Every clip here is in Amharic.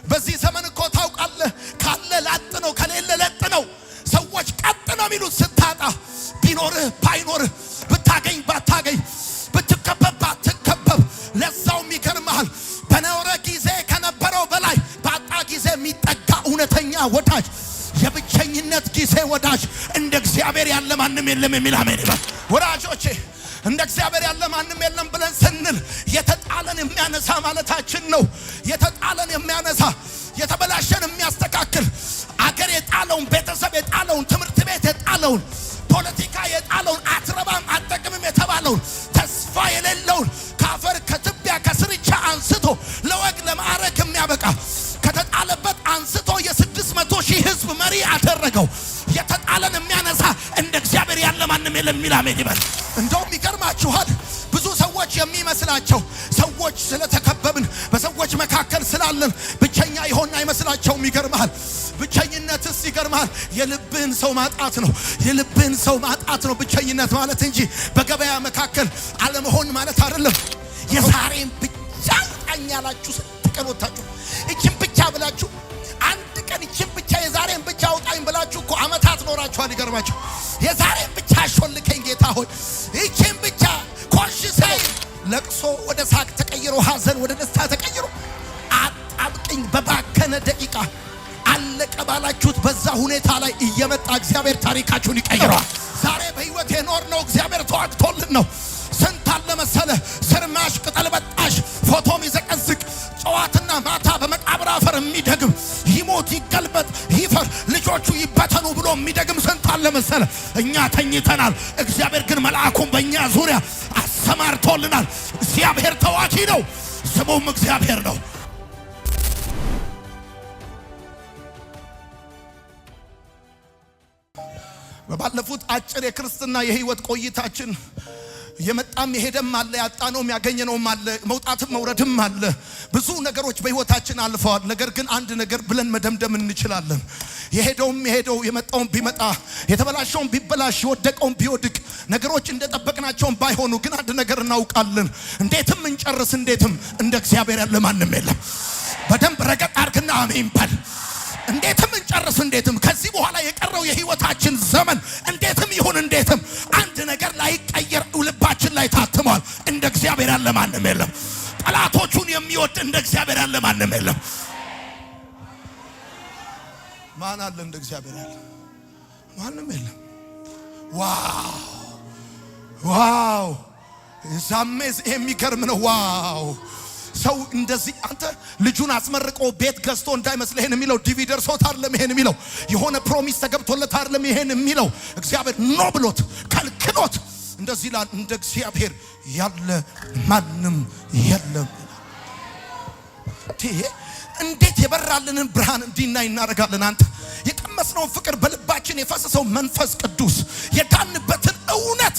በዚህ ዘመን እኮ ታውቃለህ ካለ ላጥ ነው ከሌለ ለጥ ነው ሰዎች ቀጥ ነው የሚሉት ስታጣ ቢኖርህ ባይኖርህ ብታገኝ ባታገኝ ብትከበብ ባትከበብ ለዛውም ይገርምሃል በኖረ ጊዜ ከነበረው በላይ ባጣ ጊዜ የሚጠጋ እውነተኛ ወዳጅ የብቸኝነት ጊዜ ወዳጅ እንደ እግዚአብሔር ያለ ማንም የለም የሚል አሜን ይበል። ወዳጆቼ እንደ እግዚአብሔር ያለ ማንም የለም ብለን ስንል የተጣለን የሚያነሳ ማለታችን ነው። የተጣለን የሚያነሳ የተበላሸን የሚያስተካክል አገር የጣለውን ቤተሰብ የጣለውን ትምህርት ቤት የጣለውን ፖለቲካ የጣለውን አትረባም አጠቅምም የተባለውን ተስፋ የሌለውን ካፈር ከትቢያ ከስርቻ አንስቶ ለወግ ለማዕረግ የሚያበቃ ከተጣለበት አንስቶ የ600,000 ህዝብ መሪ አደረገው። የተጣለን የሚያነሳ እንደ እግዚአብሔር ያለ ማንም የለም የሚል አሜን ይበል። እንደውም ይገርማችኋል ብዙ ሰዎች የሚመስላቸው ሰዎች ስለተከበብን በሰዎች መካከል ስላለን ብቸኛ ይሆን አይመስላቸውም። ይገርማል ብቸኝነትስ ይገርማል የልብን ሰው ማጣት ነው። የልብን ሰው ማጣት ነው ብቸኝነት ማለት እንጂ በገበያ መካከል አለመሆን ማለት አይደለም። የዛሬን ብቻ አውጣኛላችሁ ስትቀኖታችሁ እቺን ብቻ ብላችሁ አንድ ቀን እቺን ብቻ የዛሬን ብቻ አውጣኝ ብላችሁ እኮ አመታት ኖራችኋል። ይገርማችሁ የዛሬን ብቻ ሾልከኝ ጌታ ሆይ እቺን ብቻ ኮሽ ሳይ ለቅሶ ወደ ሳቅ ተቀይሮ ሐዘን ወደ ደስታ ተቀይሮ አጣብቅኝ በባከነ ደቂቃ አለቀ ባላችሁት በዛ ሁኔታ ላይ እየመጣ እግዚአብሔር ታሪካችሁን ይቀይራል። ዛሬ በህይወት የኖርነው እግዚአብሔር ተዋግቶልን ነው። ስንት አለ መሰለ ስርማሽ ቅጠል በጣሽ ፎቶም ይዘቀዝቅ ጨዋትና ማታ በመቃብር አፈር የሚደግም ይሞት ይገልበጥ ይፈር ልጆቹ ይበተኑ ብሎ የሚደግም ስንት አለ መሰለ። እኛ ተኝተናል። እግዚአብሔር ግን መልአኩን በእኛ ዙሪያ አሰማርቶልናል። እግዚአብሔር ተዋጊ ነው፣ ስሙም እግዚአብሔር ነው። በባለፉት አጭር የክርስትና የህይወት ቆይታችን የመጣም የሄደም አለ ያጣነውም ያገኘነውም አለ መውጣትም መውረድም አለ ብዙ ነገሮች በህይወታችን አልፈዋል። ነገር ግን አንድ ነገር ብለን መደምደም እንችላለን። የሄደውም የሄደው የመጣውም ቢመጣ የተበላሸውም ቢበላሽ የወደቀውም ቢወድቅ ነገሮች እንደጠበቅናቸውም ባይሆኑ ግን አንድ ነገር እናውቃለን። እንዴትም እንጨርስ እንዴትም እንደ እግዚአብሔር ያለ ማንም የለም። በደንብ ረገጥ አድርግና አሜን በል። እንዴትም እንጨርስ እንዴትም ከዚህ በኋላ የቀረው የህይወታችን ዘመን እንዴትም ይሁን እንዴትም አንድ ነገር ላይ ቀየር ልባችን ላይ ታትሟል። እንደ እግዚአብሔር ያለ ማንም የለም። ጠላቶቹን የሚወድ እንደ እግዚአብሔር ያለ ማንም የለም። ማን አለ እንደ እግዚአብሔር ያለ? ማንም የለም። ዋው ዋው ዛሜዝ የሚገርም ነው። ዋው ሰው እንደዚህ አንተ ልጁን አስመርቆ ቤት ገዝቶ እንዳይመስል ይሄን የሚለው ዲቪ ደርሶት አይደለም። ይሄን የሚለው የሆነ ፕሮሚስ ተገብቶለት አይደለም። ይሄን የሚለው እግዚአብሔር ኖ ብሎት ከልክሎት እንደዚህ ይላል። እንደ እግዚአብሔር ያለ ማንም የለም። እንዴት የበራልንን ብርሃን እንዲናይ እናደርጋለን። አንተ የቀመስነውን ፍቅር በልባችን የፈሰሰው መንፈስ ቅዱስ የዳንበትን እውነት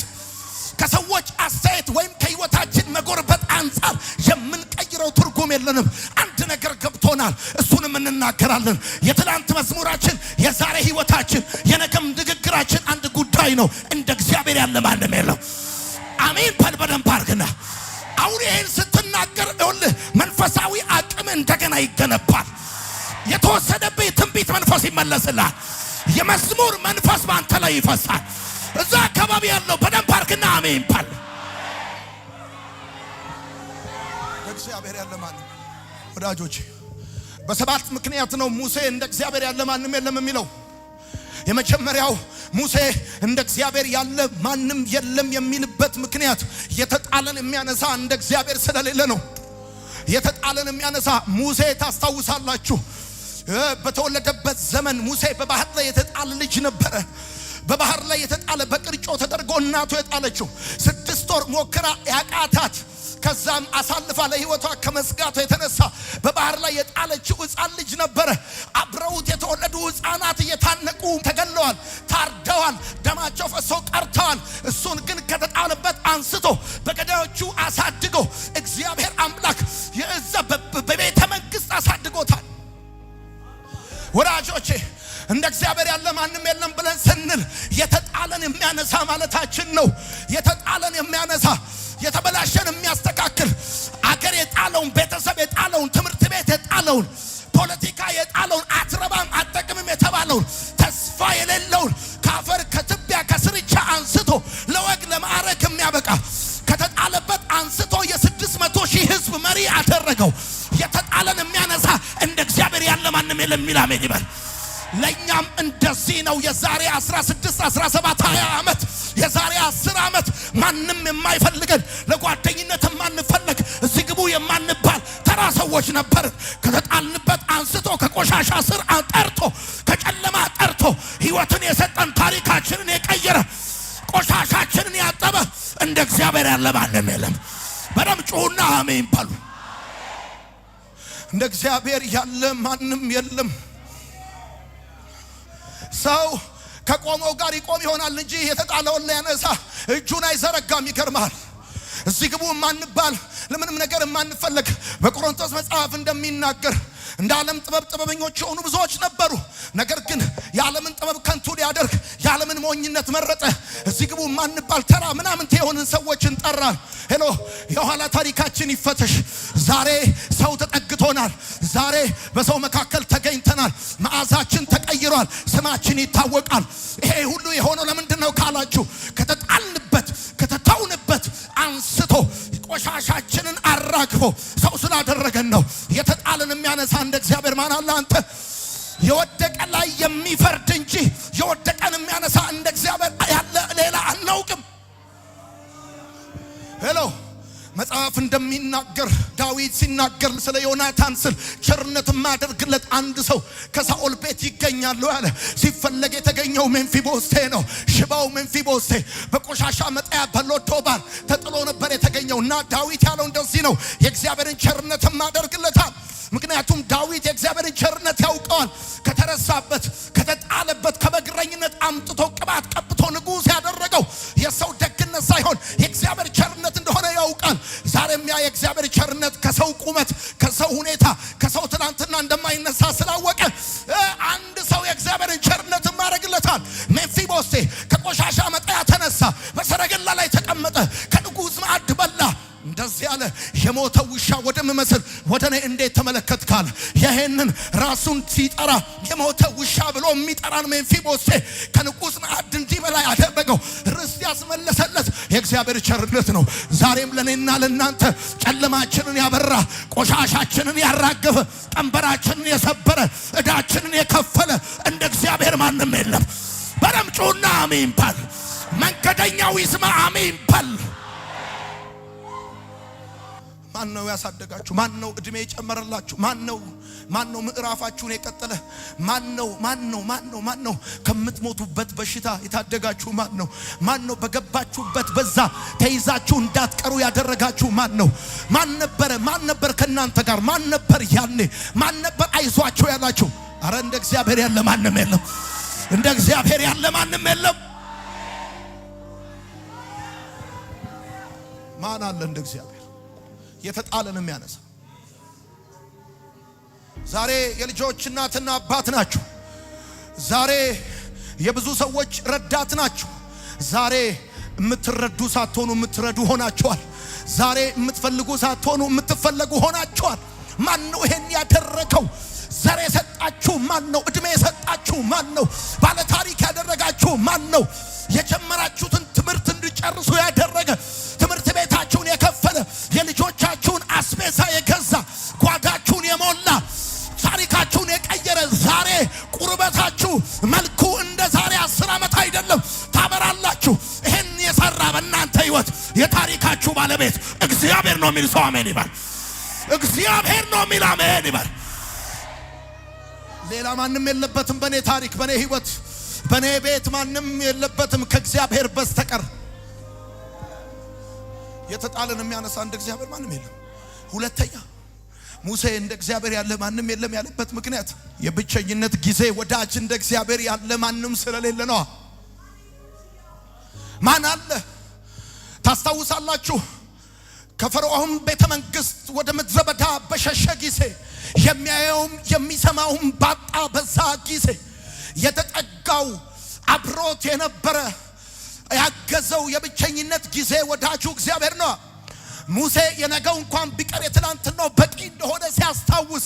ከሰዎች አስተያየት ወይም ከህይወታችን መጎርበት አንፃር የምንቀይረው ትርጉም የለንም። አንድ ነገር ገብቶናል፣ እሱንም እንናገራለን። የትላንት መዝሙራችን የዛሬ ህይወታችን የነገም ንግግራችን አንድ ጉዳይ ነው። እንደ እግዚአብሔር ያለ ማንም የለም። አሜን በል በደንብ አድርግና አሁን ይሄን ስትናገር ይኸውልህ መንፈሳዊ አቅም እንደገና ይገነባል። የተወሰደብህ ትንቢት መንፈስ ይመለስልሃል። የመዝሙር መንፈስ በአንተ ላይ ይፈሳል። እዛ አካባቢ ያለው በደንብ አድርግና አሜን በል። እግዚአብሔር ያለ ማንም ወዳጆች በሰባት ምክንያት ነው ሙሴ እንደ እግዚአብሔር ያለ ማንም የለም የሚለው። የመጀመሪያው ሙሴ እንደ እግዚአብሔር ያለ ማንም የለም የሚልበት ምክንያት የተጣለን የሚያነሳ እንደ እግዚአብሔር ስለሌለ ነው። የተጣለን የሚያነሳ ሙሴ ታስታውሳላችሁ። በተወለደበት ዘመን ሙሴ በባህር ላይ የተጣለ ልጅ ነበረ። በባህር ላይ የተጣለ በቅርጮ ተደርጎ እናቱ የጣለችው 6 ወር ሞክራ ያቃታት ከዛም አሳልፋ ለህይወቷ ከመስጋቷ የተነሳ በባህር ላይ የጣለችው ሕፃን ልጅ ነበረ። አብረውት የተወለዱ ሕፃናት እየታነቁ ተገለዋል፣ ታርደዋል፣ ደማቸው ፈሶ ቀርተዋል። እሱን ግን ከተጣለበት አንስቶ በገዳዮቹ አሳድጎ እግዚአብሔር አምላክ የእዛ በቤተ መንግስት አሳድጎታል። ወራጆቼ እንደ እግዚአብሔር ያለ ማንም የለም ብለን ስንል የተጣለን የሚያነሳ ማለታችን ነው። የተጣለን የሚያነሳ የተበላሸን የሚያስተካክል አገር የጣለውን ቤተሰብ የጣለውን ትምህርት ቤት የጣለውን ፖለቲካ የጣለውን አትረባም አጠቅምም የተባለውን ተስፋ የሌለውን ካፈር ከትቢያ ከስርቻ አንስቶ ለወግ ለማዕረግ የሚያበቃ ከተጣለበት አንስቶ የ600,000 ሕዝብ መሪ አደረገው። የተጣለን የሚያነሳ እንደ እግዚአብሔር ያለ ማንም የለም የሚል አሜን ይበል። ለኛም እንደዚህ ነው። የዛሬ 16 17 20 ዓመት የዛሬ 10 ዓመት ማንም የማይፈልገን ለጓደኝነት የማንፈልግ እዚህ ግቡ የማንባል ተራ ሰዎች ነበር። ከተጣልንበት አንስቶ ከቆሻሻ ስር ጠርቶ ከጨለማ ጠርቶ ህይወትን የሰጠን ታሪካችንን የቀየረ ቆሻሻችንን ያጠበ እንደ እግዚአብሔር ያለ ማንም የለም። በደም ጩሁና አሜን በሉ። እንደ እግዚአብሔር ያለ ማንም የለም። ሰው ከቆመው ጋር ይቆም ይሆናል እንጂ የተጣለውን ሊያነሳ እጁን አይዘረጋም። ይገርማል። እዚህ ግቡ የማንባል ለምንም ነገር የማንፈልግ በቆሮንቶስ መጽሐፍ እንደሚናገር እንደ ዓለም ጥበበኞች የሆኑ ብዙዎች ነበሩ። ነገር ግን የዓለምን ጥበብ ከንቱ ሊያደርግ የዓለምን ሞኝነት መረጠ። እዚህ ግቡ የማንባል ተራ ምናምን የሆንን ሰዎችን ጠራ። ሄሎ የኋላ ታሪካችን ይፈተሽ። ዛሬ ሰው ተጠግቶናል። ዛሬ በሰው መካከል ተገኝተናል። መዓዛችን ተቀይሯል። ስማችን ይታወቃል። ይሄ ሁሉ የሆነው ለምንድን ነው ካላችሁ ከተጣልንበት ከተተውንበት አንስቶ ቆሻሻችንን አራግፎ ሰው ስላደረገን ነው። የተጣልን የሚያነሳ እንደ እግዚአብሔር ማን አለ? አንተ የወደቀ ላይ የሚፈርድ እንጂ የወደቀን የሚያነሳ እንደ እግዚአብሔር ያለ ሌላ አናውቅም። ሄሎ መጽሐፍ እንደሚናገር ዳዊት ሲናገር ስለ ዮናታን ስል ቸርነት ማደርግለት አንድ ሰው ከሳኦል ቤት ይገኛል አለ። ሲፈለግ የተገኘው ሜምፊቦስቴ ነው። ሽባው ሜምፊቦስቴ በቆሻሻ መጣያ በሎዶባር ተጥሎ ነበር የተገኘው እና ዳዊት ያለው እንደዚህ ነው፣ የእግዚአብሔርን ቸርነት ማደርግለታል። ምክንያቱም ዳዊት የእግዚአብሔርን ቸርነት ያውቀዋል። ከተረሳበት ከተጣለበት ከበግረኝነት አምጥቶ ቅባት ቀብቶ ንጉሥ ያደረገው የሰው ደግነት ሳይሆን የእግዚአብሔር ቸርነት እንደሆነ ያውቃል። ዛሬም ያ የእግዚአብሔር ቸርነት ከሰው ቁመት ከሰው ሁኔታ ከሰው ትናንትና እንደማይነሳ ስላወቀ አንድ ሰው የእግዚአብሔርን ቸርነት ማድረግለታል። ሜምፊቦስቴ ከቆሻሻ መጣያ ተነሳ፣ በሰረገላ ላይ ተቀመጠ፣ ከንጉሥ ማዕድ በላ። እንደዚህ ያለ የሞተ ውሻ ወደ መመስል ወደ እኔ እንዴት ተመለከትካል? ይሄንን ራሱን ሲጠራ የሞተ ውሻ ብሎ የሚጠራን ሜምፊቦስቴ ከንጉሥ ማዕድ እንዲበላ ያደረገው ርስት ያስመለሰለት የእግዚአብሔር ቸርነት ነው። ዛሬም ለኔና ለናንተ ጨለማችንን ያበራ ቆሻሻችንን ያራገፈ ቀንበራችንን የሰበረ ዕዳችንን የከፈለ እንደ እግዚአብሔር ማንም የለም። በደም ጩና አሜን በል። መንገደኛው ይስማ አሜን በል። ማን ነው ያሳደጋችሁ? ማን ነው እድሜ የጨመረላችሁ? ማን ነው ምዕራፋችሁን የቀጠለ? ማን ነው ከምትሞቱበት በሽታ የታደጋችሁ? ማን ነው በገባችሁበት በዛ ተይዛችሁ እንዳትቀሩ ያደረጋችሁ? ማን ነበር ከናንተ ጋር? ማን ነበር ያኔ? ማን ነበር አይዟችሁ ያላችሁ? አረ እንደ እግዚአብሔር ያለ ማንም የለም። እንደ እግዚአብሔር ያለ ማንም የለም። ማን አለ እንደ እግዚአብሔር? የተጣለን የሚያነሳ። ዛሬ የልጆች እናትና አባት ናችሁ። ዛሬ የብዙ ሰዎች ረዳት ናችሁ። ዛሬ የምትረዱ ሳትሆኑ የምትረዱ ሆናችኋል። ዛሬ የምትፈልጉ ሳትሆኑ የምትፈለጉ ሆናችኋል። ማን ነው ይሄን ያደረገው? ዘር የሰጣችሁ ማን ነው? እድሜ የሰጣችሁ ማን ነው? ባለ ታሪክ ያደረጋችሁ ማን ነው? የጀመራችሁትን ትምህርት እንድጨርሱ ያደረገ ትምህርት ቤታችሁን የከፈለ የልጆቻችሁን አስቤዛ የገዛ ጓዳችሁን የሞላ ታሪካችሁን የቀየረ ዛሬ ቁርበታችሁ መልኩ እንደ ዛሬ 10 ዓመት አይደለም። ታበራላችሁ። ይሄን የሰራ በእናንተ ህይወት የታሪካችሁ ባለቤት እግዚአብሔር ነው የሚል ሰው አሜን ይባል። እግዚአብሔር ነው የሚል አሜን ይባል። ሌላ ማንም የለበትም በኔ ታሪክ፣ በኔ ህይወት፣ በኔ ቤት ማንም የለበትም ከእግዚአብሔር በስተቀር። የተጣለን የሚያነሳ እንደ እግዚአብሔር ማንም የለም። ሁለተኛ ሙሴ እንደ እግዚአብሔር ያለ ማንም የለም ያለበት ምክንያት የብቸኝነት ጊዜ ወዳጅ እንደ እግዚአብሔር ያለ ማንም ስለሌለ ነው። ማን አለ? ታስታውሳላችሁ? ከፈርዖን ቤተ መንግስት ወደ ምድረ በዳ በሸሸ ጊዜ የሚያየውም የሚሰማውም ባጣ በዛ ጊዜ የተጠጋው አብሮት የነበረ ያገዘው የብቸኝነት ጊዜ ወዳጁ እግዚአብሔር ነው። ሙሴ የነገው እንኳን ቢቀር የትላንትናው በቂ እንደሆነ ሲያስታውስ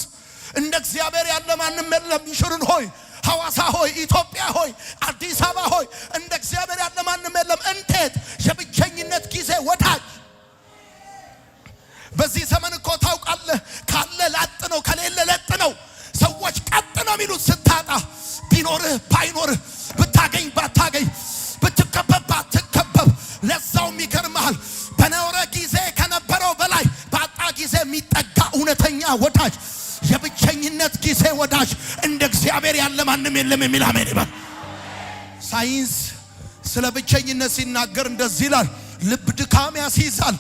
እንደ እግዚአብሔር ያለ ማንም የለም። ይሽሩን ሆይ ሐዋሳ ሆይ ኢትዮጵያ ሆይ አዲስ አበባ ሆይ እንደ እግዚአብሔር ያለ ማንም የለም። እንዴት የብቸኝነት ጊዜ ወዳጅ በዚህ ዘመን እኮ ታውቃለህ ካለ ላጥ ነው ከሌለ ለጥ ነው። ሰዎች ቀጥ ነው የሚሉት ስታጣ ቢኖርህ ባይኖርህ ብታገኝ ባታገኝ ብትከበብ ባትከበብ ለዛውም ይገርምሃል በኖረ ጊዜ ከነበረው በላይ ባጣ ጊዜ የሚጠጋ እውነተኛ ወዳጅ የብቸኝነት ጊዜ ወዳጅ እንደ እግዚአብሔር ያለ ማንም የለም የሚል አሜን ይበል። ሳይንስ ስለ ብቸኝነት ሲናገር እንደዚህ ይላል። ልብ ድካም ያስይዛል፣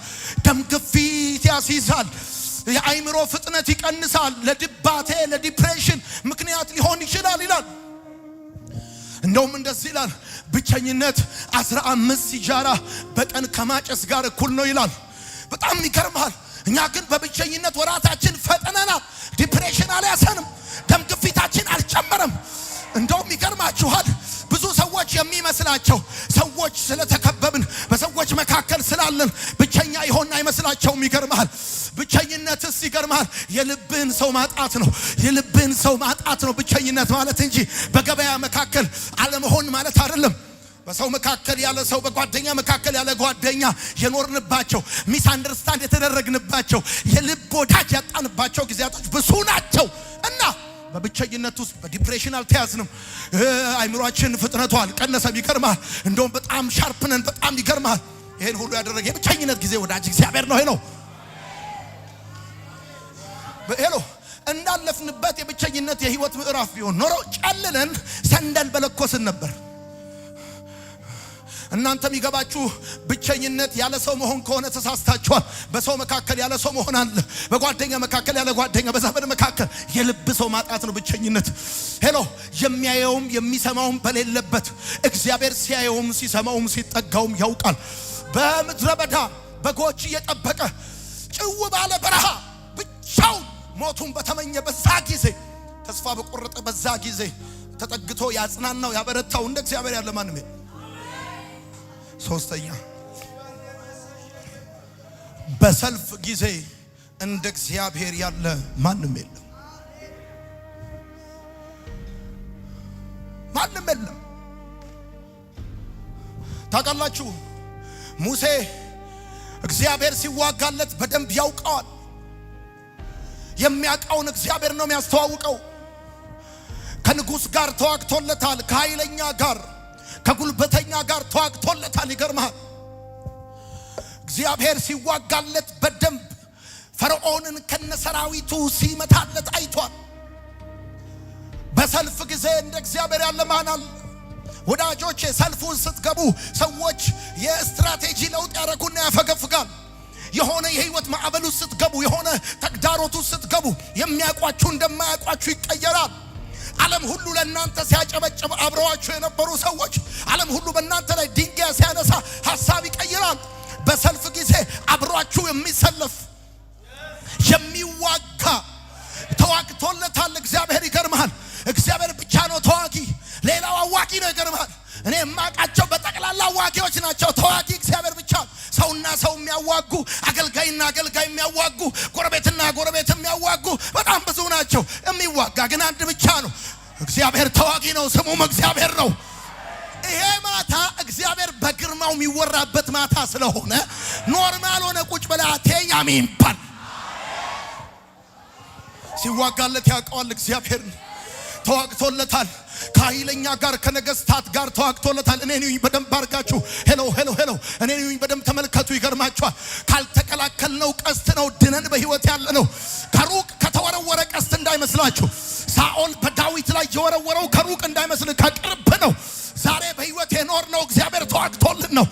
ደም ግፊት ያስይዛል፣ የአይምሮ ፍጥነት ይቀንሳል፣ ለድባቴ ለዲፕሬሽን ምክንያት ሊሆን ይችላል ይላል። እንደውም እንደዚህ ይላል ብቸኝነት 15 ሲጃራ በቀን ከማጨስ ጋር እኩል ነው ይላል። በጣም ይገርማል። እኛ ግን በብቸኝነት ወራታችን ፈጥነናል። ዲፕሬሽን አልያዘንም፣ ደም ግፊታችን አልጨመረም። እንደውም ይገርማችኋል ብዙ ሰዎች የሚመስላቸው ሰዎች ስለተከበብን በሰዎች መካከል ስላለን ብቸኛ ይሆን አይመስላቸውም። ይገርማል ብቸኝነትስ ይገርማል የልብን ሰው ማጣት ነው። የልብን ሰው ማጣት ነው ብቸኝነት ማለት እንጂ በገበያ መካከል አለመሆን ማለት አይደለም። በሰው መካከል ያለ ሰው በጓደኛ መካከል ያለ ጓደኛ የኖርንባቸው ሚስ አንደርስታንድ የተደረግንባቸው የልብ ወዳጅ ያጣንባቸው ጊዜያቶች ብዙ ናቸው እና በብቸኝነት ውስጥ በዲፕሬሽን አልተያዝንም። አይምሮአችን ፍጥነቱ አልቀነሰም። ይገርማል እንደውም በጣም ሻርፕነን በጣም ይገርማል። ይሄን ሁሉ ያደረገ የብቸኝነት ጊዜ ወዳጅ እግዚአብሔር ነው። ሄሎ እንዳለፍንበት የብቸኝነት የህይወት ምዕራፍ ቢሆን ኖሮ ጨልለን ሰንደል በለኮስን ነበር። እናንተም ይገባችሁ ብቸኝነት ያለ ሰው መሆን ከሆነ ተሳስታችኋል። በሰው መካከል ያለ ሰው መሆን አለ። በጓደኛ መካከል ያለ ጓደኛ፣ በዘመድ መካከል የልብ ሰው ማጣት ነው ብቸኝነት። ሄሎ የሚያየውም የሚሰማውም በሌለበት እግዚአብሔር ሲያየውም ሲሰማውም ሲጠጋውም ያውቃል። በምድረ በዳ በጎች እየጠበቀ ጭው ባለ በረሃ ብቻውን ሞቱን በተመኘ በዛ ጊዜ ተስፋ በቆረጠ በዛ ጊዜ ተጠግቶ ያጽናናው ያበረታው እንደ እግዚአብሔር ያለ ማንም የለም። ሶስተኛ በሰልፍ ጊዜ እንደ እግዚአብሔር ያለ ማንም የለም። ማንም የለም። ታውቃላችሁ ሙሴ እግዚአብሔር ሲዋጋለት በደንብ ያውቀዋል። የሚያውቀውን እግዚአብሔር ነው የሚያስተዋውቀው። ከንጉስ ጋር ተዋግቶለታል፣ ከኃይለኛ ጋር ከጉልበተኛ ጋር ተዋግቶለታል። ይገርማል እግዚአብሔር ሲዋጋለት በደንብ ፈርዖንን ከነሰራዊቱ ሲመታለት አይቷል። በሰልፍ ጊዜ እንደ እግዚአብሔር ያለ ማን አለ? ወዳጆቼ ሰልፉን ስትገቡ ሰዎች የስትራቴጂ ለውጥ ያደርጉና ያፈገፍጋል። የሆነ የህይወት ማዕበሉ ስትገቡ የሆነ ተግዳሮቱ ስትገቡ የሚያቋችሁ እንደማያቋችሁ ይቀየራል። ዓለም ሁሉ ለእናንተ ሲያጨበጭብ አብረዋችሁ የነበሩ ሰዎች ዓለም ሁሉ በእናንተ ላይ ድንጋይ ሲያነሳ ሐሳብ ይቀይራል። በሰልፍ ጊዜ አብሯችሁ የሚሰለፍ የሚዋጋ ተዋግቶለታል እግዚአብሔር። ይገርማል እግዚአብሔር ብቻ ነው ተዋጊ፣ ሌላው አዋጊ ነው። ይገርማል እኔ የማውቃቸው በጠቅላላ አዋጊዎች ናቸው። ተዋጊ እግዚአብሔር ብቻ። ሰውና ሰው የሚያዋጉ፣ አገልጋይና አገልጋይ የሚያዋጉ፣ ጎረቤትና ጎረቤት የሚያዋጉ በጣም ብዙ ናቸው። የሚዋጋ ግን አንድ ብቻ ነው። እግዚአብሔር ተዋጊ ነው፣ ስሙም እግዚአብሔር ነው። ይሄ ማታ እግዚአብሔር በግርማው የሚወራበት ማታ ስለሆነ ኖርማል ሆነ ቁጭ ብላ አሜን ባል ሲዋጋለት ያውቀዋል። እግዚአብሔር ተዋግቶለታል። ከኃይለኛ ጋር ከነገስታት ጋር ተዋግቶለታል። እኔ ነኝ በደንብ አርጋችሁ ሄሎ ሄሎ ሄሎ እኔ ነኝ በደንብ ተመልከቱ። ይገርማችኋል ካልተከላከልነው ቀስት ነው ድነን በህይወት ያለ ነው። ከሩቅ ከተወረወረ ቀስት እንዳይመስላችሁ። ሳኦል በዳዊት ላይ የወረወረው ከሩቅ እንዳይመስል ከቅርብ ነው። ዛሬ በህይወት የኖርነው እግዚአብሔር ተዋግቶልን ነው።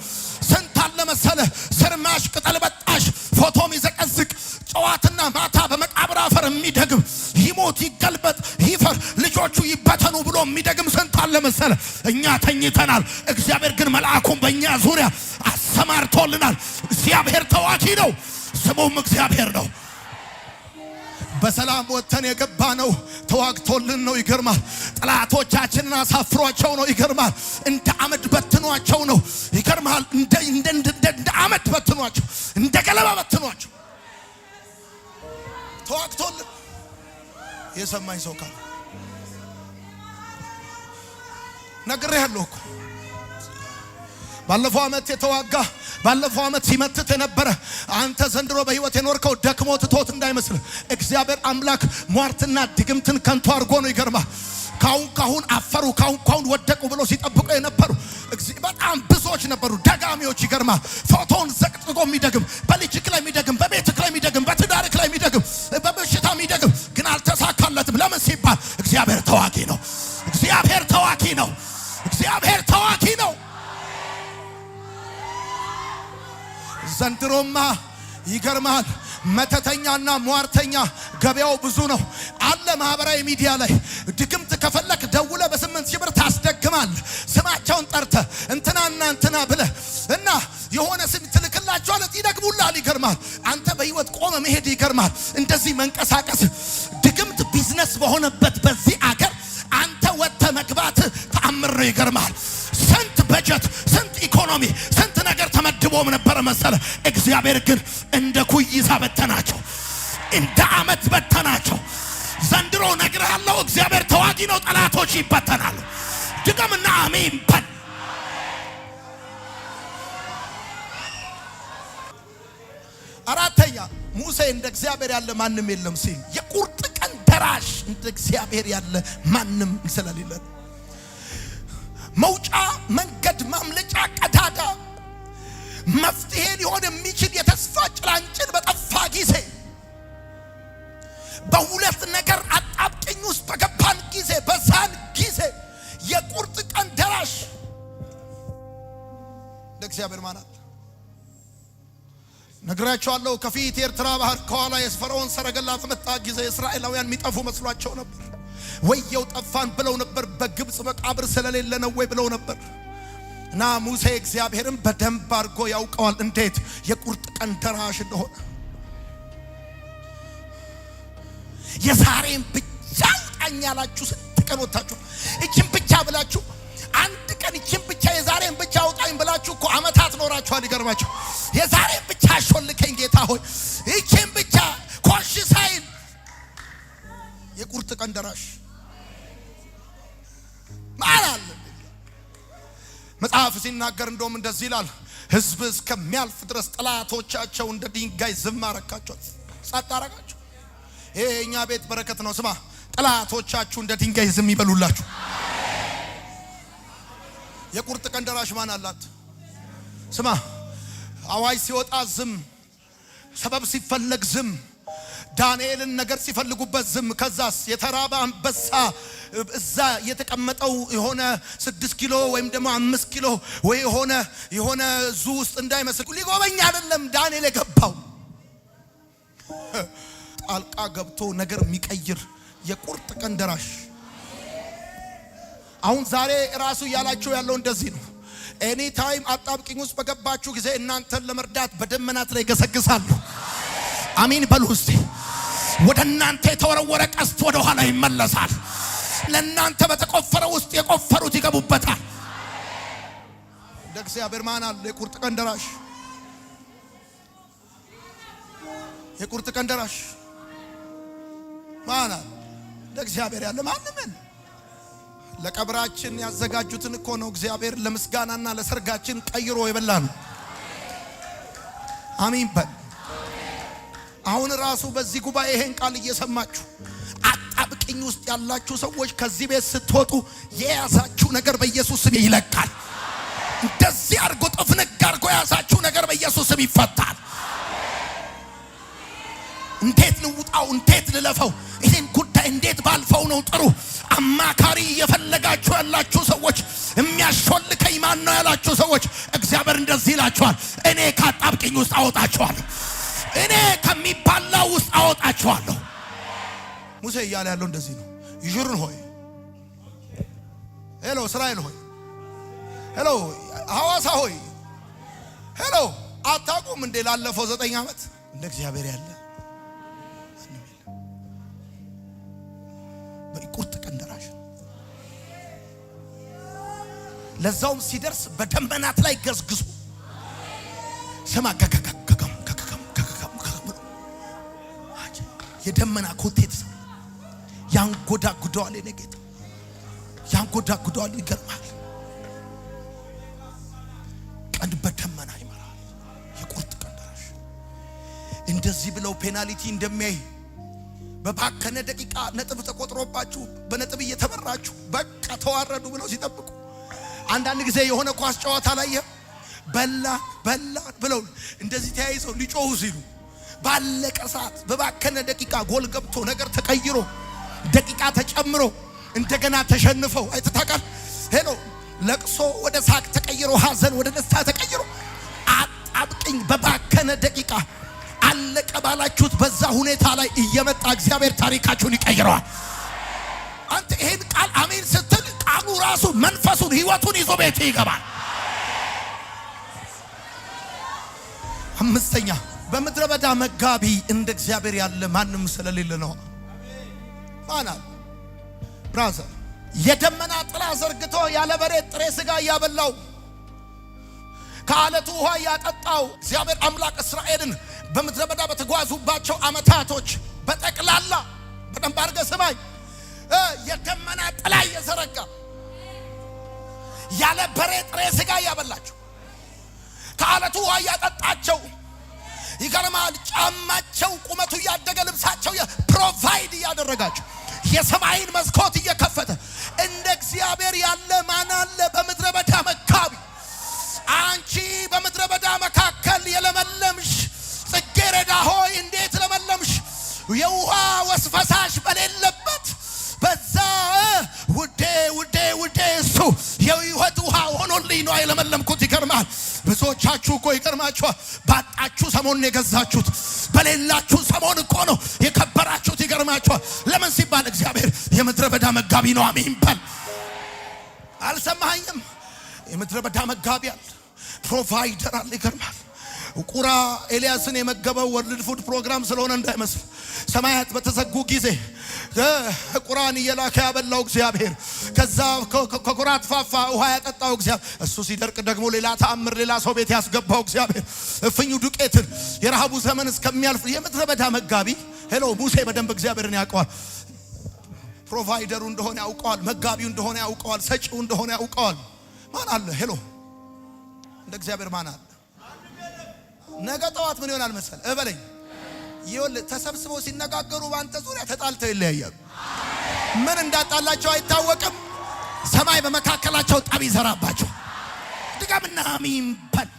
ስንት አለ መሰለ ስርማሽ ቅጠል በጣሽ ፎቶም ይዘቀዝቅ ጨዋትና ማታ በመቃብር አፈር የሚደግም ይሞት ይገልበጥ ይፈር ልጆቹ ይበተኑ ብሎ የሚደግም ስንት አለ መሰለ። እኛ ተኝተናል፣ እግዚአብሔር ግን መልአኩን በእኛ ዙሪያ አሰማርቶልናል። እግዚአብሔር ተዋጊ ነው፣ ስሙም እግዚአብሔር ነው። በሰላም ወጥተን የገባ ነው ተዋግቶልን ነው። ይገርማል ጠላቶቻችንን አሳፍሯቸው ነው። ይገርማል እንደ አመድ በትኗቸው ነው። ይገርማል እንደ አመድ በትኗቸው፣ እንደ ገለባ በትኗቸው ተዋግቶልን። የሰማኝ ሰው ካለ ነግሬሃለሁ እኮ ባለፈው ዓመት የተዋጋ ባለፈው ዓመት ሲመትት የነበረ አንተ ዘንድሮ በህይወት የኖርከው ደክሞ ትቶት እንዳይመስል እግዚአብሔር አምላክ ሟርትና ድግምትን ከንቱ አድርጎ ነው። ይገርማል። ካሁን አፈሩ ካሁን ወደቁ ብሎ ሲጠብቁ የነበሩ በጣም ብዙዎች ነበሩ፣ ደጋሚዎች። ይገርማል። ፎቶን ዘቅጥቆ የሚደግም በልጅክ ላይ የሚደግም በቤትክ ላይ የሚደግም በትዳርክ ላይ የሚደግም በበሽታ የሚደግም ግን አልተሳካለትም። ለምን ሲባል እግዚአብሔር ተዋጊ ነው። እግዚአብሔር ተዋጊ ነው። እግዚአብሔር ተዋጊ ነው። ዘንድሮማ ይገርማል። መተተኛና ሟርተኛ ገበያው ብዙ ነው አለ። ማህበራዊ ሚዲያ ላይ ድግምት ከፈለክ ደውለ በ8 ሺህ ብር ታስደግማል። ስማቸውን ጠርተ እንትናና እንትና ብለ እና የሆነ ስም ትልክላቸዋል፣ ይደግሙላል። ይገርማል። አንተ በህይወት ቆመ መሄድ ይገርማል። እንደዚህ መንቀሳቀስ ድግምት ቢዝነስ በሆነበት በዚህ አገር አንተ ወጥተ መግባት ተአምር ነው። ይገርማል። ስንት በጀት ስንት ኢኮኖሚ ስንት ነገር ተመድቦም ነበር መሰለ። እግዚአብሔር ግን እንደ ኩይሳ በተናቸው፣ እንደ አመት በተናቸው። ዘንድሮ ነግሬሃለሁ፣ እግዚአብሔር ተዋጊ ነው። ጠላቶች ይበተናሉ። ድገምና አሜን በል። አራተኛ ሙሴ እንደ እግዚአብሔር ያለ ማንም የለም ሲል የቁርጥ ቀን ደራሽ እንደ እግዚአብሔር ያለ ማንም ስለሌለ መውጫ መንገድ ማምለጫ ቀዳዳ መፍትሄ ሊሆን የሚችል የተስፋ ጭላንጭል በጠፋ ጊዜ በሁለት ነገር አጣብቂኝ ውስጥ በገባን ጊዜ በዛን ጊዜ የቁርጥ ቀን ደራሽ ለእግዚአብሔር ማለት ነግራቸዋለሁ። ከፊት ኤርትራ ባህር ከኋላ የፈርዖን ሰረገላ በመጣ ጊዜ እስራኤላውያን የሚጠፉ መስሏቸው ነበር። ወየው ጠፋን ብለው ነበር። በግብጽ መቃብር ስለሌለ ነው ወይ ብለው ነበር። እና ሙሴ እግዚአብሔርን በደንብ አድርጎ ያውቀዋል እንዴት የቁርጥ ቀን ደራሽ እንደሆነ። የዛሬን ብቻ አውጣኝ ያላችሁ ስንት ቀን ወጣችሁ? እቺን ብቻ ብላችሁ አንድ ቀን እቺን ብቻ የዛሬን ብቻ አውጣኝ ብላችሁ እኮ አመታት ኖራችኋል። ይገርማችሁ። የዛሬን ብቻ አሾልከኝ ጌታ ሆይ እቺን ብቻ ኮሽ ሳይል የቁርጥ ቀን ደራሽ ማራል መጽሐፍ ሲናገር እንደውም እንደዚህ ይላል፣ ሕዝብ እስከሚያልፍ ድረስ ጠላቶቻቸው እንደ ድንጋይ ዝም አረካቸው፣ ጸጥ አረጋቸው። ይሄ የኛ ቤት በረከት ነው። ስማ፣ ጠላቶቻችሁ እንደ ድንጋይ ዝም ይበሉላችሁ። የቁርጥ ቀን ደራሽ ማን አላት? ስማ፣ አዋጅ ሲወጣ ዝም፣ ሰበብ ሲፈለግ ዝም፣ ዳንኤልን ነገር ሲፈልጉበት ዝም። ከዛስ የተራበ አንበሳ እዛ የተቀመጠው የሆነ 6 ኪሎ ወይም ደግሞ 5 ኪሎ ወይ የሆነ ዙ ውስጥ እንዳይመስል ሊጎበኝ አይደለም ዳንኤል የገባው። ጣልቃ ገብቶ ነገር የሚቀይር የቁርጥ ቀን ደራሽ። አሁን ዛሬ ራሱ ያላችሁ ያለው እንደዚህ ነው። ኤኒ ታይም አጣብቂኝ ውስጥ በገባችሁ ጊዜ እናንተን ለመርዳት በደመናት ላይ ገሰግሳሉ። አሜን በሉ እስቲ። ወደ እናንተ የተወረወረ ቀስት ወደ ኋላ ይመለሳል። ለእናንተ በተቆፈረ ውስጥ የቆፈሩት ይገቡበታል። ለእግዚአብሔር ማን አለ? የቁርጥ ቀን ደራሽ። የቁርጥ ቀን ደራሽ ማን አለ? ለእግዚአብሔር ያለ ማንም። ለቀብራችን ያዘጋጁትን እኮ ነው እግዚአብሔር ለምስጋናና ለሰርጋችን ቀይሮ የበላን። አሜን በል። አሁን ራሱ በዚህ ጉባኤ ይሄን ቃል እየሰማችሁ አጣብቂኝ ውስጥ ያላችሁ ሰዎች ከዚህ ቤት ስትወጡ የያዛችሁ ነገር በኢየሱስ ስም ይለቃል። እንደዚህ አርጎ ጥፍንግ አርጎ የያዛችሁ ነገር በኢየሱስ ስም ይፈታል። እንዴት ልውጣው? እንዴት ልለፈው? ይሄን ጉዳይ እንዴት ባልፈው ነው ጥሩ? አማካሪ እየፈለጋችሁ ያላችሁ ሰዎች፣ የሚያሾልከኝ ማን ነው ያላችሁ ሰዎች፣ እግዚአብሔር እንደዚህ ይላችኋል፣ እኔ ከአጣብቂኝ ውስጥ አወጣችኋለሁ። እኔ ከሚባላው ውስጥ አወጣችኋለሁ። ሙሴ እያለ ያለው እንደዚህ ነው። ይሹርን ሆይ ሄሎ፣ እስራኤል ሆይ ሄሎ፣ ሐዋሳ ሆይ ሄሎ፣ አታውቁም እንዴ ላለፈው 9 ዓመት እንደ እግዚአብሔር ያለ በቁርጥ ቀን ደራሽ። ለዛውም ሲደርስ በደመናት ላይ ገዝግዙ። ስማ የደመና ኮቴት ያንጎዳጉደዋል። የኔ ጌታ ያንጎዳጉደዋል። ይገርማል። ቀን በደመና ይመራል። የቁርጥ ቀን ደራሽ እንደዚህ ብለው ፔናልቲ እንደሚያይ በባከነ ደቂቃ ነጥብ ተቆጥሮባችሁ በነጥብ እየተመራችሁ በቃ ተዋረዱ ብለው ሲጠብቁ አንዳንድ ጊዜ የሆነ ኳስ ጨዋታ ላይ በላ ብለው እንደዚህ ተያይዘው ሊጮሁ ሲሉ ባለቀ ሰዓት በባከነ ደቂቃ ጎል ገብቶ ነገር ተቀይሮ ደቂቃ ተጨምሮ እንደገና ተሸንፈው አይተታቃል። ሄሎ ለቅሶ ወደ ሳቅ ተቀይሮ ሐዘን ወደ ደስታ ተቀይሮ አጣብቅኝ በባከነ ደቂቃ አለቀ ባላችሁት በዛ ሁኔታ ላይ እየመጣ እግዚአብሔር ታሪካችሁን ይቀይረዋል። አንተ ይሄን ቃል አሜን ስትል ቃሉ ራሱ መንፈሱን ህይወቱን ይዞ ቤት ይገባል። አምስተኛ በምድረ በዳ መጋቢ እንደ እግዚአብሔር ያለ ማንም ስለሌለ ነው። ማናል ብራዘር የደመና ጥላ ዘርግቶ ያለ በሬ ጥሬ ስጋ ያበላው ከአለቱ ውሃ ያጠጣው እግዚአብሔር አምላክ እስራኤልን በምድረ በዳ በተጓዙባቸው አመታቶች በጠቅላላ በደንብ አድርገህ ስማኝ የደመና ጥላ እየዘረጋ ያለ በሬ ጥሬ ስጋ ያበላቸው ከአለቱ ውሃ ያጠጣቸው ይገርማል። ጫማቸው ቁመቱ ያደገ ልብሳቸው ፕሮቫይድ ያደረጋቸው የሰማይን መስኮት እየከፈተ እንደ እግዚአብሔር ያለ ማን አለ? በምድረ በዳ መጋቢ አንቺ በምድረ በዳ መካከል የለመለምሽ ጽጌረዳ ሆይ እንዴት ለመለምሽ የውሃ ወስፈሳሽ በሌለበት በዛ ውዴ እሱ የህይወት ውሃ ሆኖልኝ ነው የለመለምኩት። ይገርማል። ብዙዎቻችሁ እኮ ይገርማችኋል ባጣችሁ ሰሞን የገዛችሁት በሌላችሁ ሰሞን እኮ ነው የከበራችሁት። ይገርማችኋል። ለምን ሲባል እግዚአብሔር የምድረ በዳ መጋቢ ነው። አሜን በል። አልሰማኸኝም? የምድረ በዳ መጋቢ አለ፣ ፕሮቫይደር አለ። ይገርማል። ቁራ ኤልያስን የመገበው ወርልድ ፉድ ፕሮግራም ስለሆነ እንዳይመስል ሰማያት በተዘጉ ጊዜ ቁራን እየላከ ያበላው እግዚአብሔር ከዛ ከቁራት ፋፋ ውሃ ያጠጣው እግዚአብሔር እሱ ሲደርቅ ደግሞ ሌላ ተአምር ሌላ ሰው ቤት ያስገባው እግዚአብሔር እፍኙ ዱቄትን የረሃቡ ዘመን እስከሚያልፍ የምድረ በዳ መጋቢ ሄሎ ሙሴ በደንብ እግዚአብሔርን ያውቀዋል። ፕሮቫይደሩ እንደሆነ ያውቀዋል፣ መጋቢው እንደሆነ ያውቀዋል፣ ሰጪው እንደሆነ ያውቀዋል። ማን አለ? ሄሎ እንደ እግዚአብሔር ማን አለ? ነገ ጠዋት ምን ይሆናል መሰል እበለኝ ይኸውልህ ተሰብስበው ሲነጋገሩ ባንተ ዙሪያ ተጣልተው ይለያያሉ። ምን እንዳጣላቸው አይታወቅም። ሰማይ በመካከላቸው ጠብ ይዘራባቸው። ድጋምና አሜን በል።